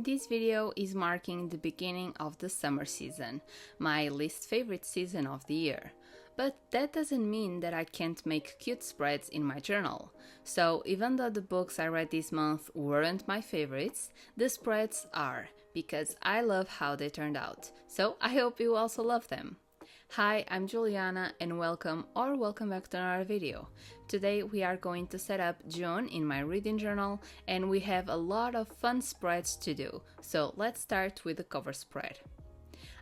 This video is marking the beginning of the summer season, my least favorite season of the year. But that doesn't mean that I can't make cute spreads in my journal. So even though the books I read this month weren't my favorites, the spreads are, because I love how they turned out. So I hope you also love them. Hi, I'm Juliana and welcome back to another video. Today we are going to set up June in my reading journal and we have a lot of fun spreads to do, so let's start with the cover spread.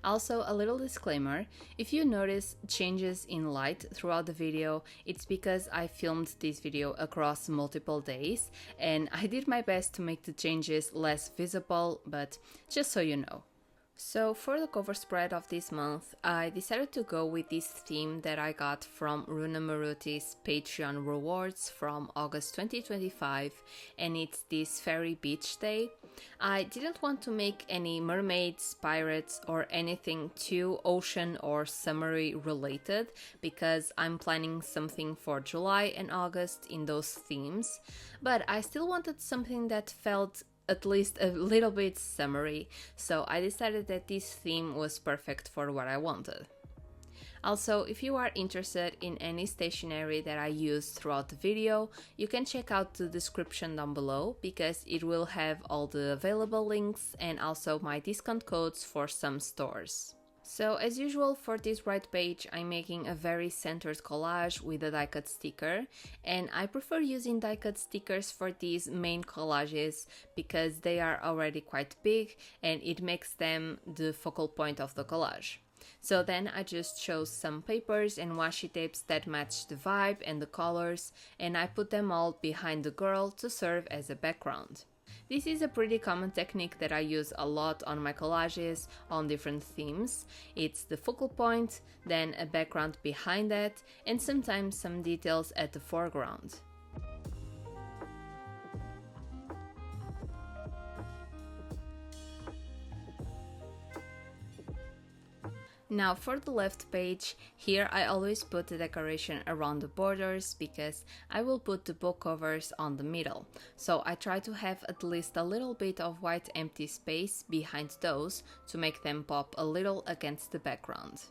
Also, a little disclaimer, if you notice changes in light throughout the video, it's because I filmed this video across multiple days and I did my best to make the changes less visible, but just so you know. So for the cover spread of this month, I decided to go with this theme that I got from Runa Maruti's Patreon rewards from August 2025, and it's this fairy beach day. I didn't want to make any mermaids, pirates, or anything too ocean or summery related because I'm planning something for July and August in those themes, but I still wanted something that felt at least a little bit summery, so I decided that this theme was perfect for what I wanted. Also, if you are interested in any stationery that I use throughout the video, you can check out the description down below because it will have all the available links and also my discount codes for some stores. So as usual for this right page, I'm making a very centered collage with a die-cut sticker, and I prefer using die-cut stickers for these main collages because they are already quite big and it makes them the focal point of the collage. So then I just chose some papers and washi tapes that match the vibe and the colors, and I put them all behind the girl to serve as a background. This is a pretty common technique that I use a lot on my collages on different themes. It's the focal point, then a background behind that, and sometimes some details at the foreground. Now for the left page, here I always put the decoration around the borders because I will put the book covers on the middle. So I try to have at least a little bit of white empty space behind those to make them pop a little against the background.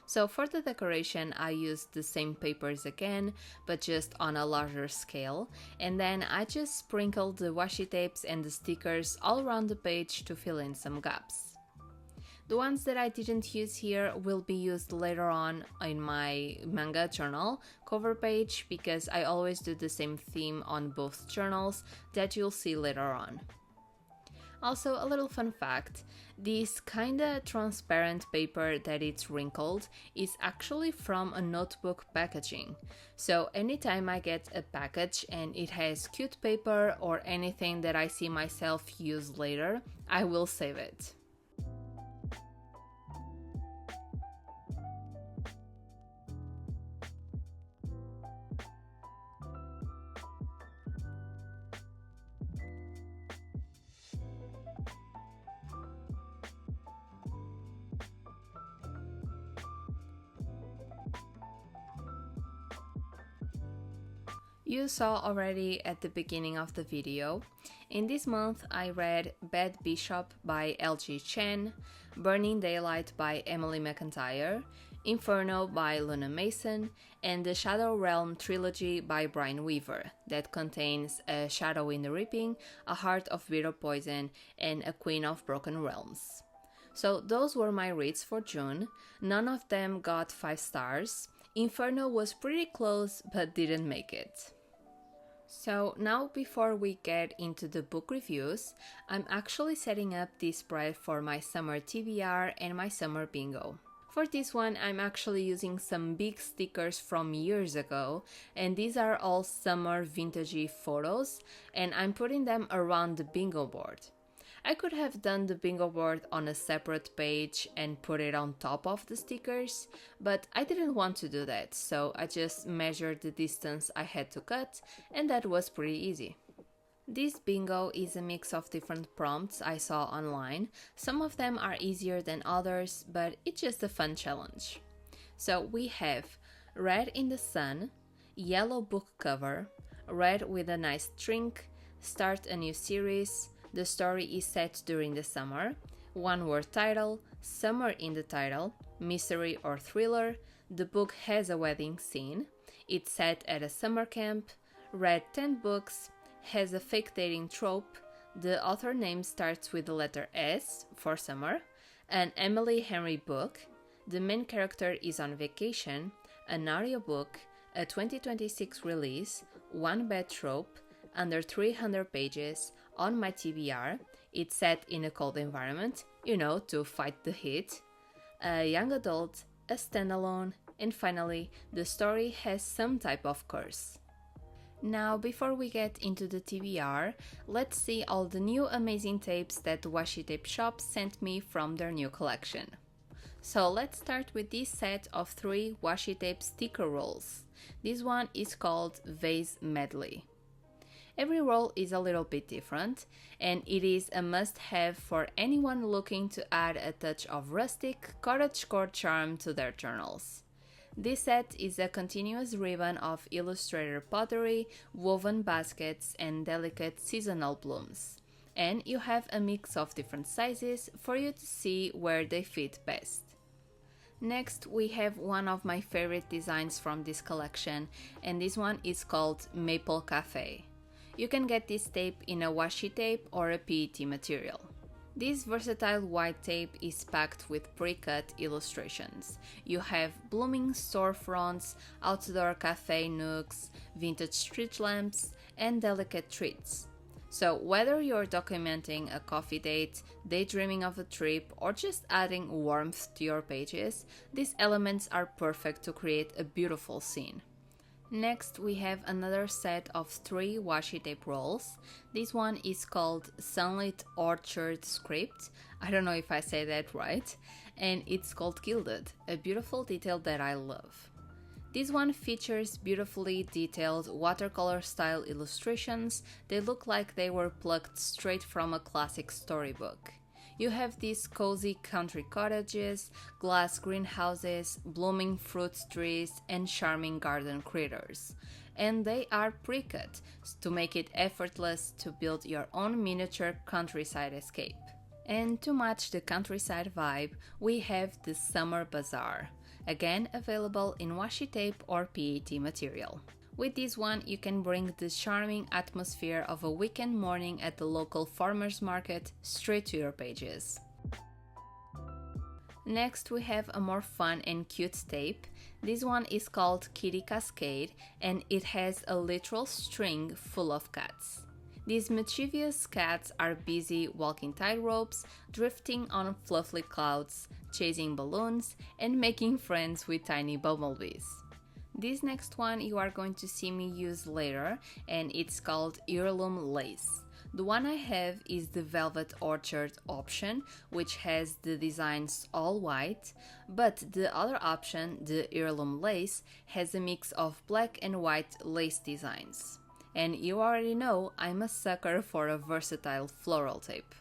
So for the decoration I used the same papers again, but just on a larger scale, and then I just sprinkled the washi tapes and the stickers all around the page to fill in some gaps. The ones that I didn't use here will be used later on in my Manga Journal cover page because I always do the same theme on both journals that you'll see later on. Also, a little fun fact, this kinda transparent paper that it's wrinkled is actually from a notebook packaging. So anytime I get a package and it has cute paper or anything that I see myself use later, I will save it. You saw already at the beginning of the video. In this month I read Bad Bishop by L.G. Chen, Burning Daylight by Emily McIntyre, Inferno by Luna Mason, and the Shadow Realm Trilogy by Brian Weaver that contains A Shadow in the Reaping, A Heart of Bitter Poison, and A Queen of Broken Realms. So those were my reads for June. None of them got 5 stars. Inferno was pretty close but didn't make it. So now before we get into the book reviews, I'm actually setting up this spread for my summer TBR and my summer bingo. For this one I'm actually using some big stickers from years ago, and these are all summer vintagey photos, and I'm putting them around the bingo board. I could have done the bingo board on a separate page and put it on top of the stickers, but I didn't want to do that, so I just measured the distance I had to cut, and that was pretty easy. This bingo is a mix of different prompts I saw online. Some of them are easier than others, but it's just a fun challenge. So we have Red in the Sun, Yellow book cover, Red with a nice drink, Start a new series, The story is set during the summer, one word title, summer in the title, mystery or thriller, the book has a wedding scene, it's set at a summer camp, read 10 books, has a fake dating trope, the author name starts with the letter S for summer, an Emily Henry book, the main character is on vacation, an audiobook, a 2026 release, one bad trope, under 300 pages, on my TBR, it's set in a cold environment, to fight the heat, a young adult, a standalone, and finally, the story has some type of curse. Now, before we get into the TBR, let's see all the new amazing tapes that the Washi Tape Shop sent me from their new collection. So let's start with this set of 3 Washi Tape sticker rolls. This one is called Vase Medley. Every roll is a little bit different, and it is a must-have for anyone looking to add a touch of rustic, cottagecore charm to their journals. This set is a continuous ribbon of illustrator pottery, woven baskets, and delicate seasonal blooms. And you have a mix of different sizes for you to see where they fit best. Next, we have one of my favorite designs from this collection, and this one is called Maple Cafe. You can get this tape in a washi tape or a PET material. This versatile white tape is packed with pre-cut illustrations. You have blooming storefronts, outdoor cafe nooks, vintage street lamps, and delicate treats. So whether you're documenting a coffee date, daydreaming of a trip, or just adding warmth to your pages, these elements are perfect to create a beautiful scene. Next, we have another set of 3 washi tape rolls. This one is called Sunlit Orchard Script. I don't know if I say that right. And it's called Gilded, a beautiful detail that I love. This one features beautifully detailed watercolor style illustrations. They look like they were plucked straight from a classic storybook. You have these cozy country cottages, glass greenhouses, blooming fruit trees, and charming garden critters. And they are pre-cut to make it effortless to build your own miniature countryside escape. And to match the countryside vibe, we have the Summer Bazaar, again available in washi tape or PET material. With this one, you can bring the charming atmosphere of a weekend morning at the local farmers market straight to your pages. Next, we have a more fun and cute tape. This one is called Kitty Cascade, and it has a literal string full of cats. These mischievous cats are busy walking tightropes, drifting on fluffy clouds, chasing balloons, and making friends with tiny bumblebees. This next one you are going to see me use later, and it's called Heirloom Lace. The one I have is the Velvet Orchard option, which has the designs all white, but the other option, the Heirloom Lace, has a mix of black and white lace designs. And you already know I'm a sucker for a versatile floral tape.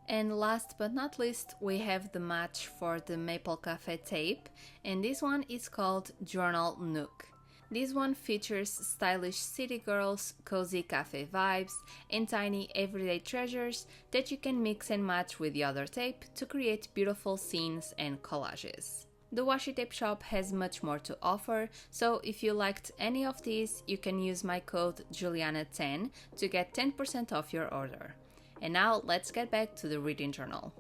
And last but not least, we have the match for the Maple Cafe tape, and this one is called Journal Nook. This one features stylish city girls, cozy cafe vibes, and tiny everyday treasures that you can mix and match with the other tape to create beautiful scenes and collages. The Washi Tape Shop has much more to offer, so if you liked any of these, you can use my code Juliana10 to get 10% off your order. And now let's get back to the reading journal.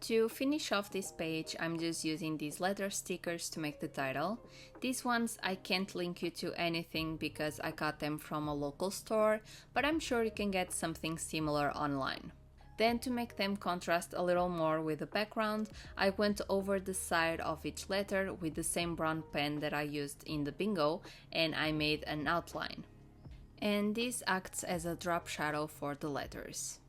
To finish off this page, I'm just using these letter stickers to make the title. These ones I can't link you to anything because I got them from a local store, but I'm sure you can get something similar online. Then to make them contrast a little more with the background, I went over the side of each letter with the same brown pen that I used in the bingo, and I made an outline. And this acts as a drop shadow for the letters.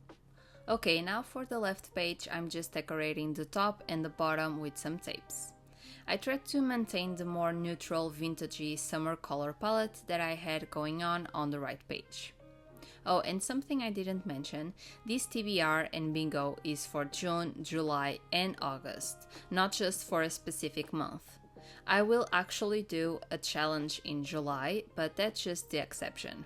Okay, now for the left page, I'm just decorating the top and the bottom with some tapes. I tried to maintain the more neutral vintagey summer color palette that I had going on the right page. Oh, and something I didn't mention, this TBR and bingo is for June, July and August, not just for a specific month. I will actually do a challenge in July, but that's just the exception.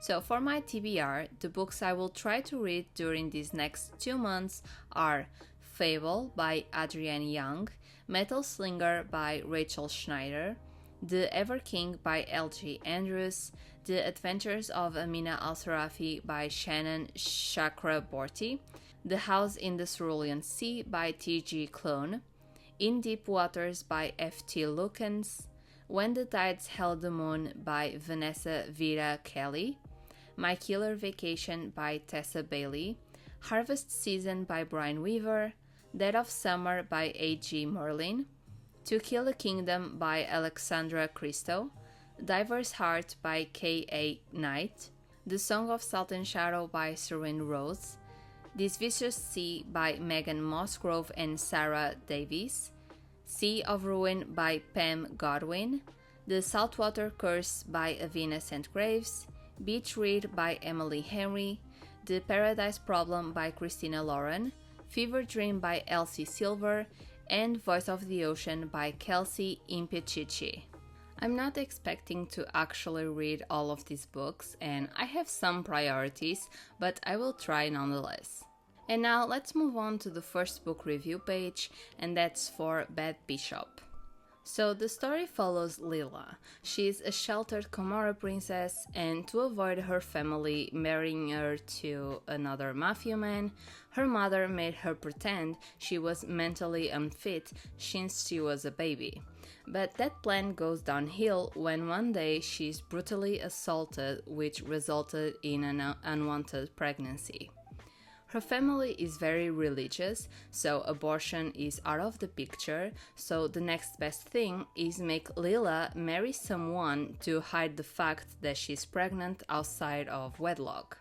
So for my TBR, the books I will try to read during these next 2 months are Fable by Adrienne Young, Metal Slinger by Rachel Schneider, The Ever King by L.G. Andrews, The Adventures of Amina Al-Sarafi by Shannon Chakraborty, The House in the Cerulean Sea by T.G. Klone, In Deep Waters by F.T. Lukens, When the Tides Held the Moon by Vanessa Vera Kelly, My Killer Vacation by Tessa Bailey, Harvest Season by Brian Weaver, Dead of Summer by A.G. Merlin, To Kill a Kingdom by Alexandra Christo, Diver's Heart by K.A. Knight, The Song of Salt and Shadow by Serene Rose, This Vicious Sea by Megan Musgrove and Sarah Davies, Sea of Ruin by Pam Godwin, The Saltwater Curse by Avina St. Graves, Beach Read by Emily Henry, The Paradise Problem by Christina Lauren, Fever Dream by Elsie Silver, and Voice of the Ocean by Kelsey Impichichi. I'm not expecting to actually read all of these books, and I have some priorities, but I will try nonetheless. And now let's move on to the first book review page, and that's for Bad Bishop. So the story follows Lila. She is a sheltered Komora princess, and to avoid her family marrying her to another mafia man, her mother made her pretend she was mentally unfit since she was a baby. But that plan goes downhill when one day she's brutally assaulted, which resulted in an unwanted pregnancy. Her family is very religious, so abortion is out of the picture, so the next best thing is make Lila marry someone to hide the fact that she's pregnant outside of wedlock,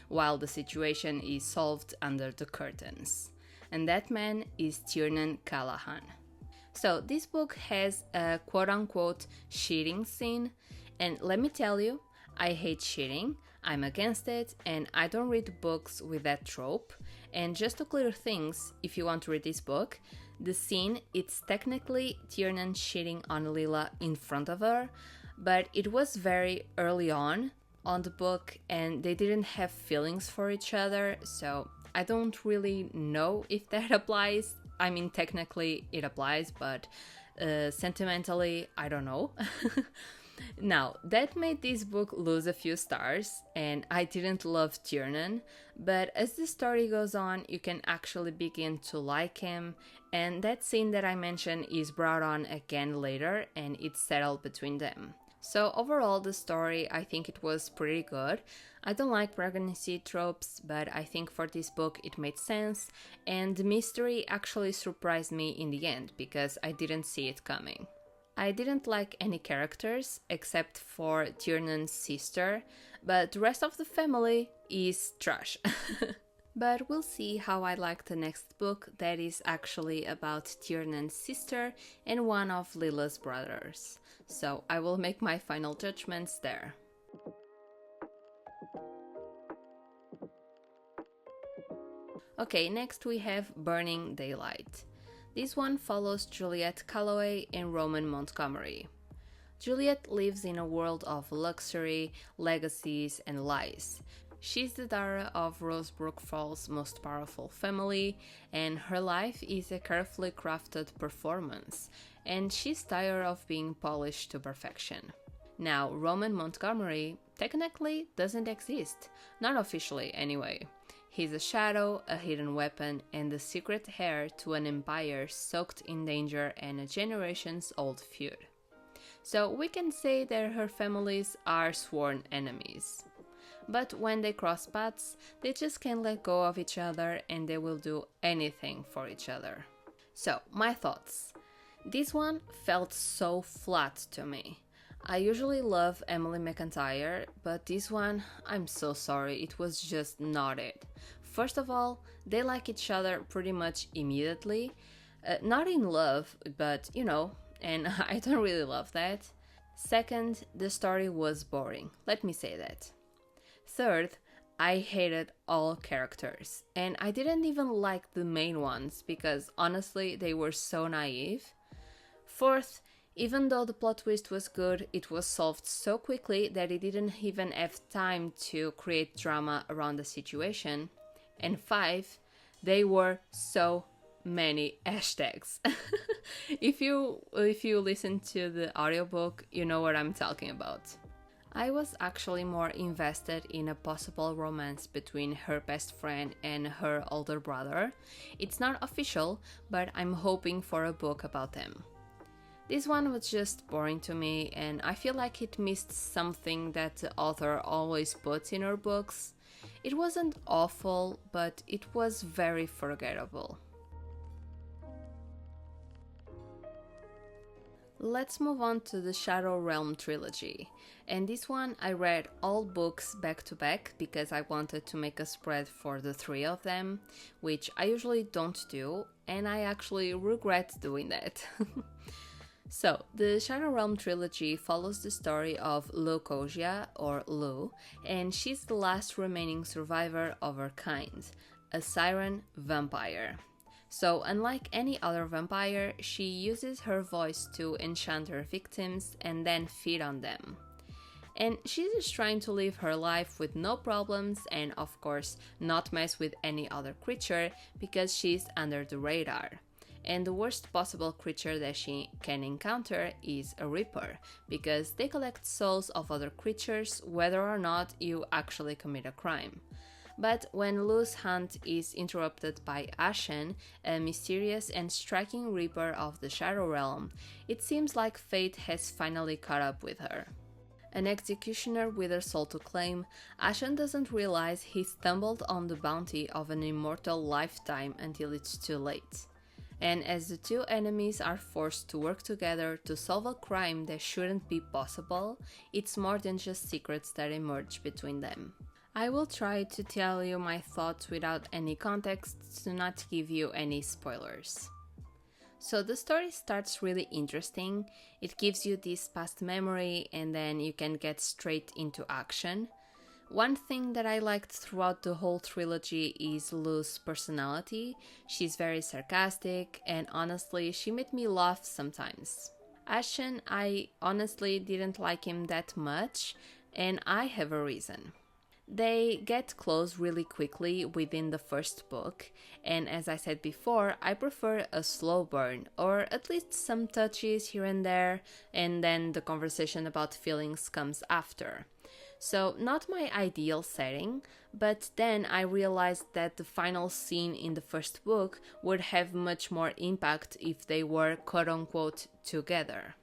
while the situation is solved under the curtains. And that man is Tiernan Callahan. So this book has a quote-unquote cheating scene, and let me tell you, I hate cheating. I'm against it, and I don't read books with that trope. And just to clear things, if you want to read this book, the scene, it's technically Tiernan cheating on Lila in front of her, but it was very early on the book, and they didn't have feelings for each other, so I don't really know if that applies. I mean, technically it applies, but sentimentally, I don't know. Now, that made this book lose a few stars, and I didn't love Tiernan, but as the story goes on, you can actually begin to like him, and that scene that I mentioned is brought on again later, and it's settled between them. So overall, the story, I think it was pretty good. I don't like pregnancy tropes, but I think for this book it made sense, and the mystery actually surprised me in the end, because I didn't see it coming. I didn't like any characters except for Tiernan's sister, but the rest of the family is trash. But we'll see how I like the next book that is actually about Tiernan's sister and one of Lila's brothers. So I will make my final judgments there. Okay, next we have Burning Daylight. This one follows Juliet Calloway and Roman Montgomery. Juliet lives in a world of luxury, legacies, and lies. She's the daughter of Rosebrook Falls' most powerful family, and her life is a carefully crafted performance, and she's tired of being polished to perfection. Now, Roman Montgomery technically doesn't exist, not officially anyway. He's a shadow, a hidden weapon, and the secret heir to an empire soaked in danger and a generations-old feud. So we can say that her families are sworn enemies. But when they cross paths, they just can't let go of each other, and they will do anything for each other. So, my thoughts. This one felt so flat to me. I usually love Emily McIntyre, but this one, I'm so sorry, it was just not it. First of all, they like each other pretty much immediately. Not in love, but you know, and I don't really love that. Second, the story was boring, let me say that. Third, I hated all characters, and I didn't even like the main ones because honestly they were so naive. Fourth, Even though the plot twist was good, it was solved so quickly that it didn't even have time to create drama around the situation. And 5, they were so many hashtags. If you listen to the audiobook, you know what I'm talking about. I was actually more invested in a possible romance between her best friend and her older brother. It's not official, but I'm hoping for a book about them. This one was just boring to me, and I feel like it missed something that the author always puts in her books. It wasn't awful, but it was very forgettable. Let's move on to the Shadow Realm trilogy. And this one I read all books back to back because I wanted to make a spread for the 3 of them, which I usually don't do, and I actually regret doing that. So, the Shadow Realm trilogy follows the story of Lu Kozia, or Lu, and she's the last remaining survivor of her kind, a siren vampire. So, unlike any other vampire, she uses her voice to enchant her victims and then feed on them. And she's just trying to live her life with no problems and, of course, not mess with any other creature because she's under the radar. And the worst possible creature that she can encounter is a Reaper, because they collect souls of other creatures whether or not you actually commit a crime. But when Lu's hunt is interrupted by Ashen, a mysterious and striking Reaper of the Shadow Realm, it seems like fate has finally caught up with her. An executioner with her soul to claim, Ashen doesn't realize he stumbled on the bounty of an immortal lifetime until it's too late. And as the two enemies are forced to work together to solve a crime that shouldn't be possible, it's more than just secrets that emerge between them. I will try to tell you my thoughts without any context to not give you any spoilers. So the story starts really interesting. It gives you this past memory and then you can get straight into action. One thing that I liked throughout the whole trilogy is Lu's personality. She's very sarcastic and honestly she made me laugh sometimes. Ashen, I honestly didn't like him that much and I have a reason. They get close really quickly within the first book, and as I said before, I prefer a slow burn, or at least some touches here and there, and then the conversation about feelings comes after. So, not my ideal setting, but then I realized that the final scene in the first book would have much more impact if they were quote-unquote together.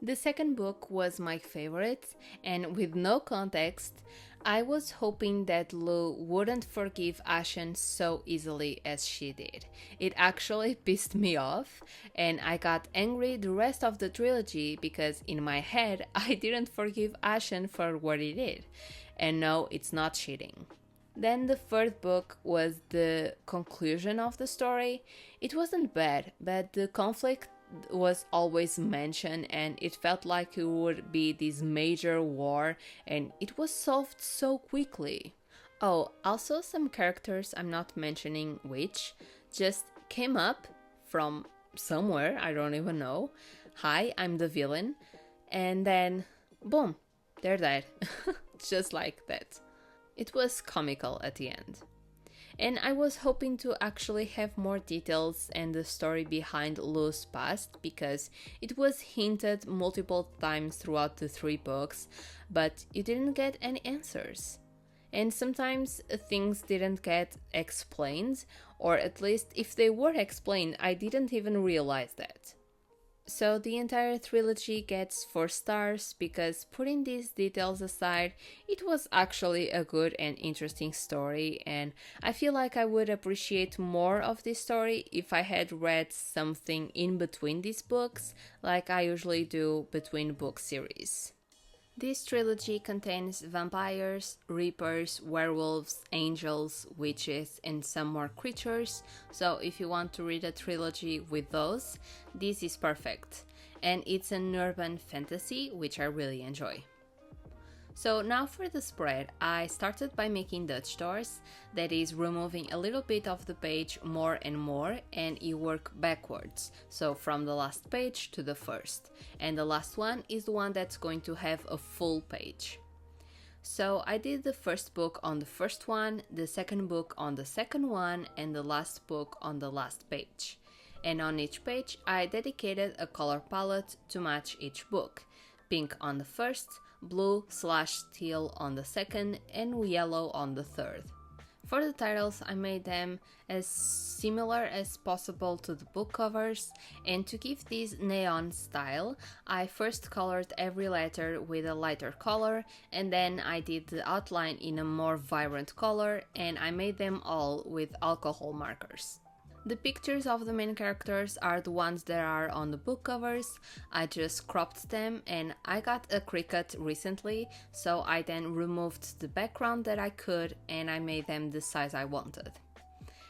The second book was my favorite, and with no context, I was hoping that Lu wouldn't forgive Ashen so easily as she did. It actually pissed me off, and I got angry the rest of the trilogy because in my head I didn't forgive Ashen for what he did. And no, it's not cheating. Then the third book was the conclusion of the story. It wasn't bad, but the conflict was always mentioned and it felt like it would be this major war and it was solved so quickly. Oh, also some characters, I'm not mentioning which, just came up from somewhere, I don't even know. Hi, I'm the villain. And then, boom, they're dead. Just like that. It was comical at the end. And I was hoping to actually have more details and the story behind Lu's past because it was hinted multiple times throughout the 3 books, but you didn't get any answers. And sometimes things didn't get explained, or at least if they were explained, I didn't even realize that. So the entire trilogy gets 4 stars because putting these details aside, it was actually a good and interesting story and I feel like I would appreciate more of this story if I had read something in between these books like I usually do between book series. This trilogy contains vampires, reapers, werewolves, angels, witches, and some more creatures, so if you want to read a trilogy with those, this is perfect. And it's an urban fantasy, which I really enjoy. So now for the spread, I started by making Dutch doors, that is removing a little bit of the page more and more, and you work backwards, so from the last page to the first, and the last one is the one that's going to have a full page. So I did the first book on the first one, the second book on the second one, and the last book on the last page. And on each page I dedicated a color palette to match each book. Pink on the first, blue/teal on the second, and yellow on the third. For the titles, I made them as similar as possible to the book covers, and to give this neon style, I first colored every letter with a lighter color, and then I did the outline in a more vibrant color, and I made them all with alcohol markers. The pictures of the main characters are the ones that are on the book covers. I just cropped them, and I got a Cricut recently, so I then removed the background that I could and I made them the size I wanted.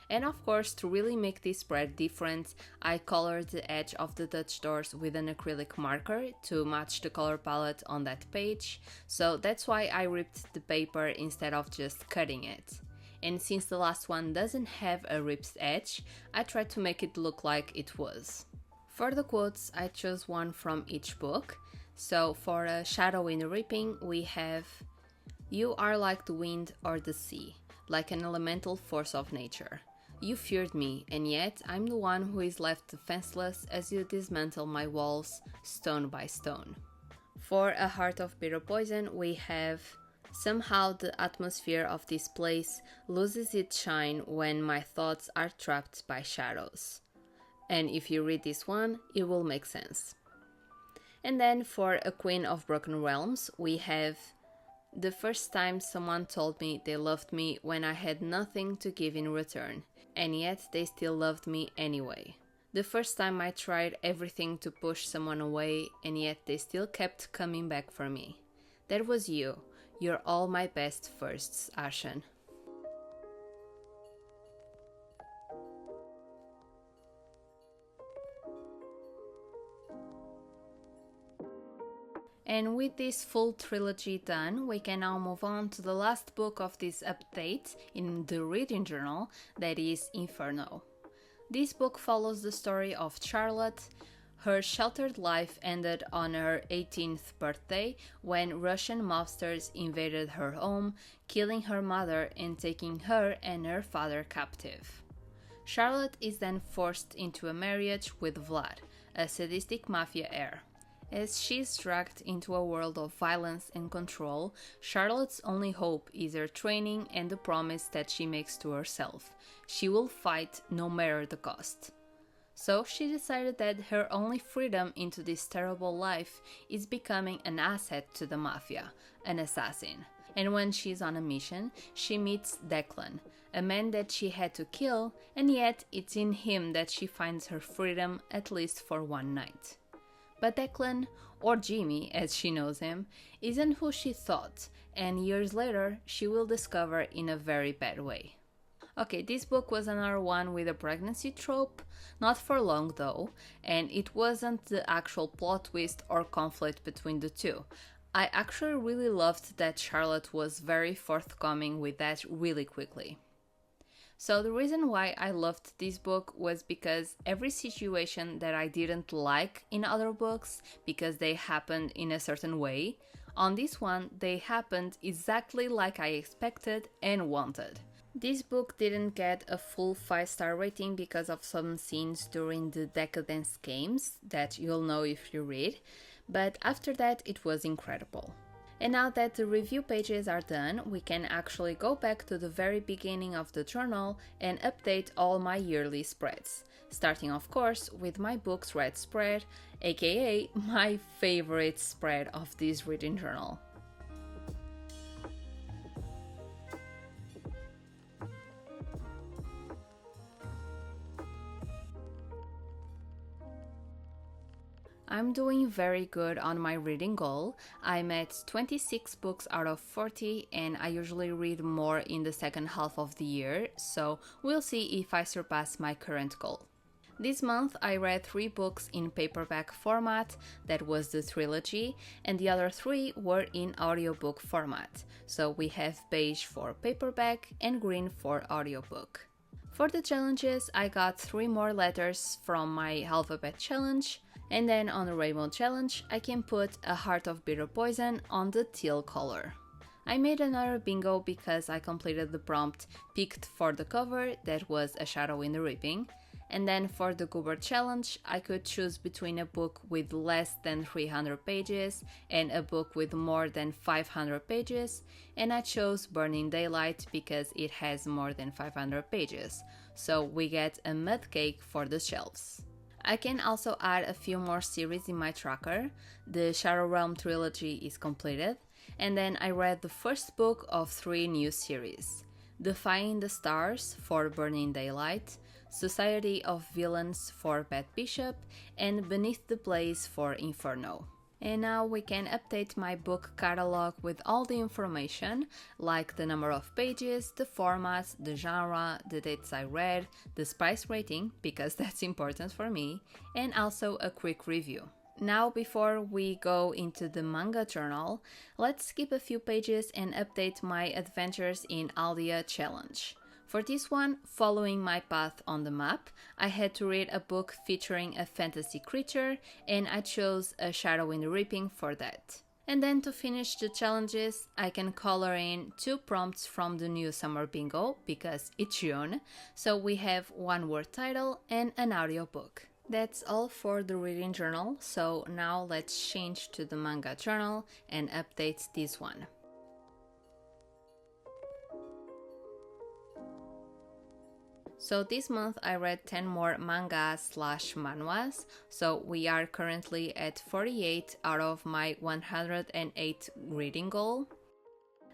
And of course, to really make this spread different, I colored the edge of the Dutch doors with an acrylic marker to match the color palette on that page, so that's why I ripped the paper instead of just cutting it. And since the last one doesn't have a ripped edge, I tried to make it look like it was. For the quotes, I chose one from each book. So for a shadow in the ripping, we have, "You are like the wind or the sea, like an elemental force of nature. You feared me, and yet I'm the one who is left defenseless as you dismantle my walls, stone by stone." For a heart of bitter poison, we have, "Somehow the atmosphere of this place loses its shine when my thoughts are trapped by shadows." And if you read this one, it will make sense. And then for a Queen of Broken Realms, we have, "The first time someone told me they loved me when I had nothing to give in return, and yet they still loved me anyway. The first time I tried everything to push someone away, and yet they still kept coming back for me. That was you. You're all my best firsts, Arshan." And with this full trilogy done, we can now move on to the last book of this update in the reading journal, that is Inferno. This book follows the story of Charlotte. Her sheltered life ended on her 18th birthday when Russian mobsters invaded her home, killing her mother and taking her and her father captive. Charlotte is then forced into a marriage with Vlad, a sadistic mafia heir. As she's dragged into a world of violence and control, Charlotte's only hope is her training and the promise that she makes to herself. She will fight no matter the cost. So she decided that her only freedom into this terrible life is becoming an asset to the mafia, an assassin. And when she's on a mission, she meets Declan, a man that she had to kill, and yet it's in him that she finds her freedom, at least for one night. But Declan, or Jimmy as she knows him, isn't who she thought, and years later she will discover in a very bad way. Okay, this book was another one with a pregnancy trope, not for long though, and it wasn't the actual plot twist or conflict between the two. I actually really loved that Charlotte was very forthcoming with that really quickly. So the reason why I loved this book was because every situation that I didn't like in other books because they happened in a certain way, on this one they happened exactly like I expected and wanted. This book didn't get a full 5-star rating because of some scenes during the Decadence games that you'll know if you read, but after that it was incredible. And now that the review pages are done, we can actually go back to the very beginning of the journal and update all my yearly spreads, starting of course with my book's red spread, aka my favorite spread of this reading journal. I'm doing very good on my reading goal. I'm at 26 books out of 40 and I usually read more in the second half of the year, so we'll see if I surpass my current goal. This month I read 3 books in paperback format, that was the Trilogy, and the other 3 were in audiobook format. So we have beige for paperback and green for audiobook. For the challenges, I got 3 more letters from my alphabet challenge, and then on the rainbow challenge, I can put a heart of bitter poison on the teal color. I made another bingo because I completed the prompt picked for the cover, that was A Shadow in the Reaping, and then for the Goober challenge, I could choose between a book with less than 300 pages and a book with more than 500 pages, and I chose Burning Daylight because it has more than 500 pages, so we get a mud cake for the shelves. I can also add a few more series in my tracker. The Shadow Realm trilogy is completed, and then I read the first book of 3 new series: Defying the Stars for Burning Daylight, Society of Villains for Bad Bishop, and Beneath the Blaze for Inferno. And now we can update my book catalog with all the information, like the number of pages, the format, the genre, the dates I read, the spice rating, because that's important for me, and also a quick review. Now, before we go into the Manga Journal, let's skip a few pages and update my adventures in Aldia challenge. For this one, following my path on the map, I had to read a book featuring a fantasy creature, and I chose A Shadow in the Reaping for that. And then to finish the challenges, I can color in 2 prompts from the new summer bingo, because it's June, so we have 1 word title and an audiobook. That's all for the reading journal, so now let's change to the manga journal and update this one. So this month I read 10 more manga/manhwas, so we are currently at 48 out of my 108 reading goal.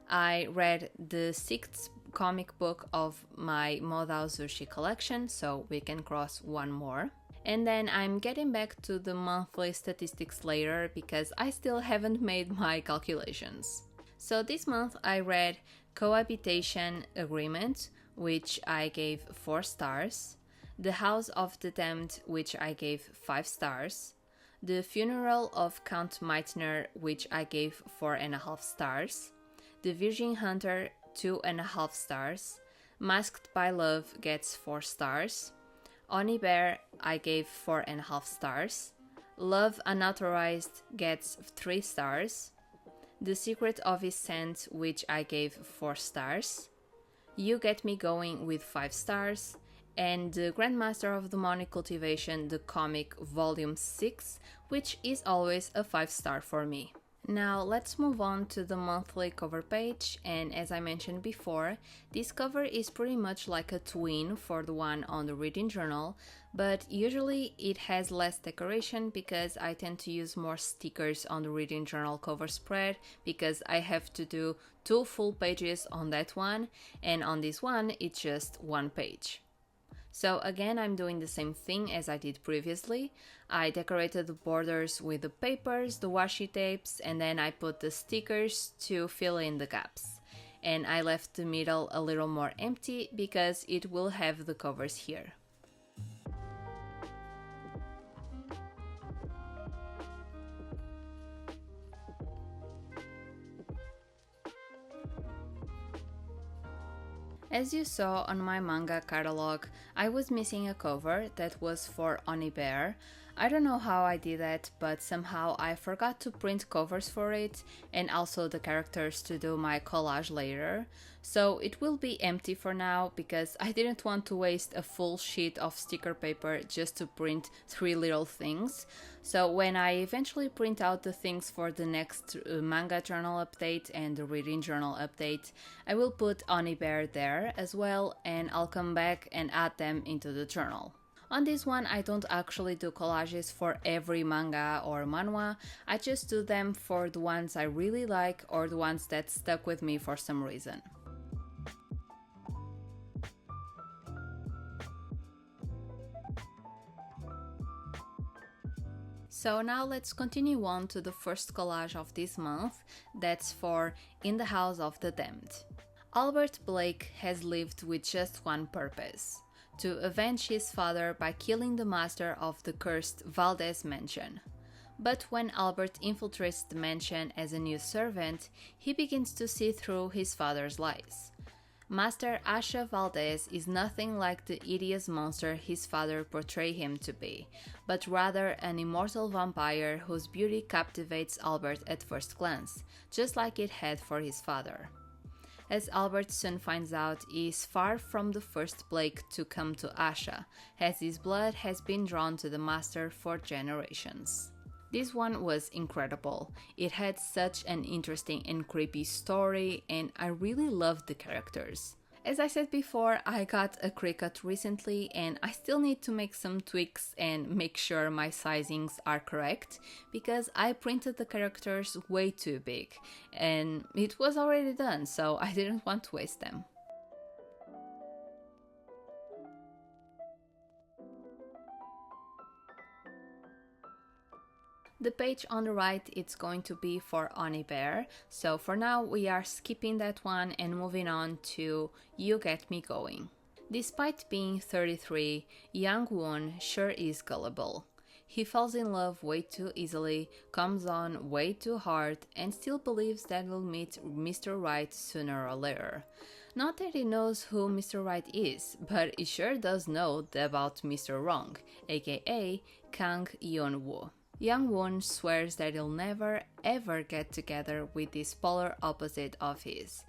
I read the 6th comic book of my Modao Zushi collection, so we can cross 1 more. And then I'm getting back to the monthly statistics later because I still haven't made my calculations. So this month I read Cohabitation Agreement, which I gave 4 stars, The House of the Damned, which I gave 5 stars, The Funeral of Count Meitner, which I gave 4.5 stars, The Virgin Hunter, 2.5 stars, Masked by Love gets 4 stars, Oni Bear I gave 4.5 stars, Love Unauthorized gets 3 stars, The Secret of His Scent, which I gave 4 stars, You Get Me Going with 5 stars, and The Grandmaster of Demonic Cultivation, the comic volume 6, which is always a 5-star for me. Now let's move on to the monthly cover page, and as I mentioned before, this cover is pretty much like a twin for the one on the reading journal, but usually it has less decoration because I tend to use more stickers on the reading journal cover spread because I have to do 2 full pages on that one, and on this one it's just 1 page. So again, I'm doing the same thing as I did previously. I decorated the borders with the papers, the washi tapes, and then I put the stickers to fill in the gaps. And I left the middle a little more empty because it will have the covers here. As you saw on my manga catalog, I was missing a cover that was for Oni Bear. I don't know how I did that, but somehow I forgot to print covers for it and also the characters to do my collage later. So it will be empty for now because I didn't want to waste a full sheet of sticker paper just to print 3 little things. So when I eventually print out the things for the next manga journal update and the reading journal update, I will put Oni Bear there as well, and I'll come back and add them into the journal. On this one, I don't actually do collages for every manga or manhwa, I just do them for the ones I really like or the ones that stuck with me for some reason. So now let's continue on to the first collage of this month, that's for In the House of the Damned. Albert Blake has lived with just one purpose: to avenge his father by killing the master of the cursed Valdez mansion. But when Albert infiltrates the mansion as a new servant, he begins to see through his father's lies. Master Asha Valdez is nothing like the hideous monster his father portrayed him to be, but rather an immortal vampire whose beauty captivates Albert at first glance, just like it had for his father. As Albert soon finds out, he is far from the first Blake to come to Asha, as his blood has been drawn to the master for generations. This one was incredible. It had such an interesting and creepy story, and I really loved the characters. As I said before, I got a Cricut recently and I still need to make some tweaks and make sure my sizings are correct, because I printed the characters way too big and it was already done, so I didn't want to waste them. The page on the right, it's going to be for Oni Bear, so for now we are skipping that one and moving on to You Get Me Going. Despite being 33, Young Won sure is gullible. He falls in love way too easily, comes on way too hard, and still believes that we'll meet Mr. Right sooner or later. Not that he knows who Mr. Right is, but he sure does know about Mr. Wrong, aka Kang Yeon-woo. Young Won swears that he'll never ever get together with this polar opposite of his,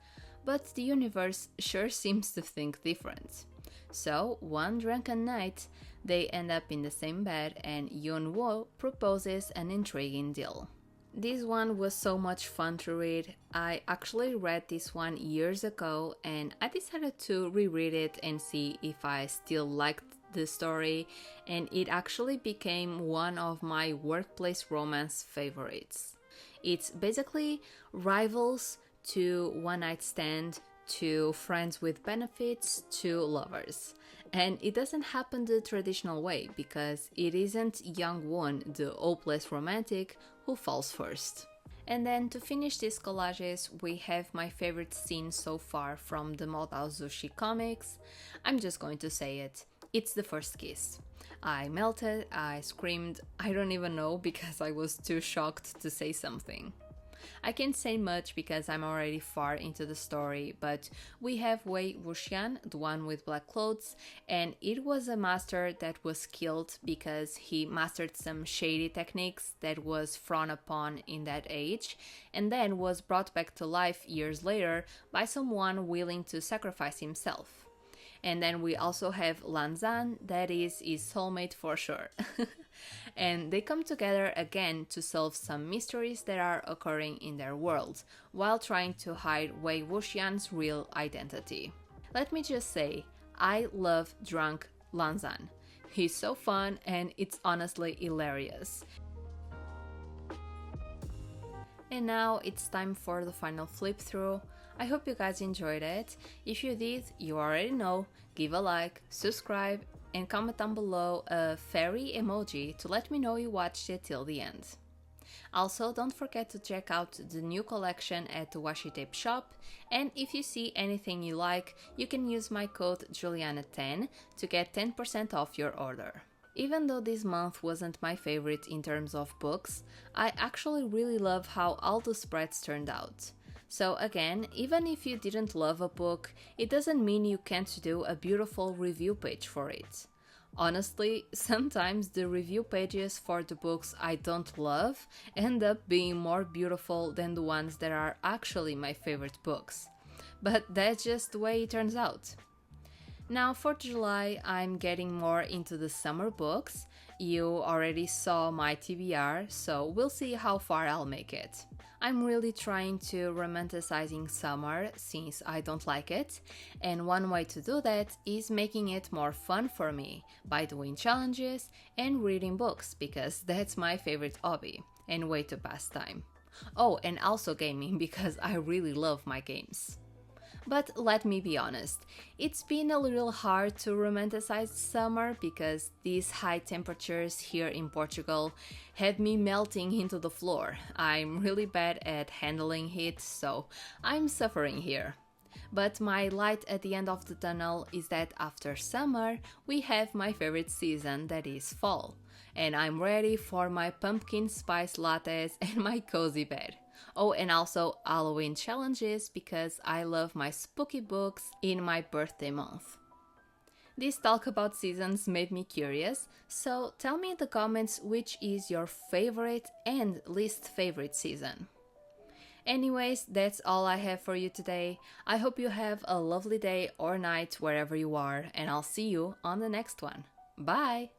but the universe sure seems to think different. So, one drunken night, they end up in the same bed and Yeon-woo proposes an intriguing deal. This one was so much fun to read. I actually read this one years ago and I decided to reread it and see if I still liked the story, and it actually became one of my workplace romance favorites. It's basically rivals to one night stand to friends with benefits to lovers. And it doesn't happen the traditional way because it isn't Young Won, the hopeless romantic, who falls first. And then to finish these collages, we have my favorite scene so far from the Modal Zushi comics. I'm just going to say it. It's the first kiss. I melted, I screamed, I don't even know because I was too shocked to say something. I can't say much because I'm already far into the story, but we have Wei Wuxian, the one with black clothes, and it was a master that was killed because he mastered some shady techniques that was frowned upon in that age, and then was brought back to life years later by someone willing to sacrifice himself. And then we also have Lanzan, that is his soulmate for sure. And they come together again to solve some mysteries that are occurring in their world, while trying to hide Wei Wuxian's real identity. Let me just say, I love drunk Lanzan. He's so fun and it's honestly hilarious. And now it's time for the final flip through. I hope you guys enjoyed it. If you did, you already know, give a like, subscribe, and comment down below a fairy emoji to let me know you watched it till the end. Also, don't forget to check out the new collection at the Washi Tape shop, and if you see anything you like, you can use my code Juliana10 to get 10% off your order. Even though this month wasn't my favorite in terms of books, I actually really love how all the spreads turned out. So again, even if you didn't love a book, it doesn't mean you can't do a beautiful review page for it. Honestly, sometimes the review pages for the books I don't love end up being more beautiful than the ones that are actually my favorite books. But that's just the way it turns out. Now for July, I'm getting more into the summer books. You already saw my TBR, so we'll see how far I'll make it. I'm really trying to romanticizing summer since I don't like it, and one way to do that is making it more fun for me by doing challenges and reading books, because that's my favorite hobby and way to pass time. Oh, and also gaming because I really love my games. But let me be honest, it's been a little hard to romanticize summer because these high temperatures here in Portugal had me melting into the floor. I'm really bad at handling heat, so I'm suffering here. But my light at the end of the tunnel is that after summer, we have my favorite season, that is fall. And I'm ready for my pumpkin spice lattes and my cozy bed. Oh, and also Halloween challenges because I love my spooky books in my birthday month. This talk about seasons made me curious, so tell me in the comments which is your favorite and least favorite season. Anyways, that's all I have for you today. I hope you have a lovely day or night wherever you are, and I'll see you on the next one. Bye!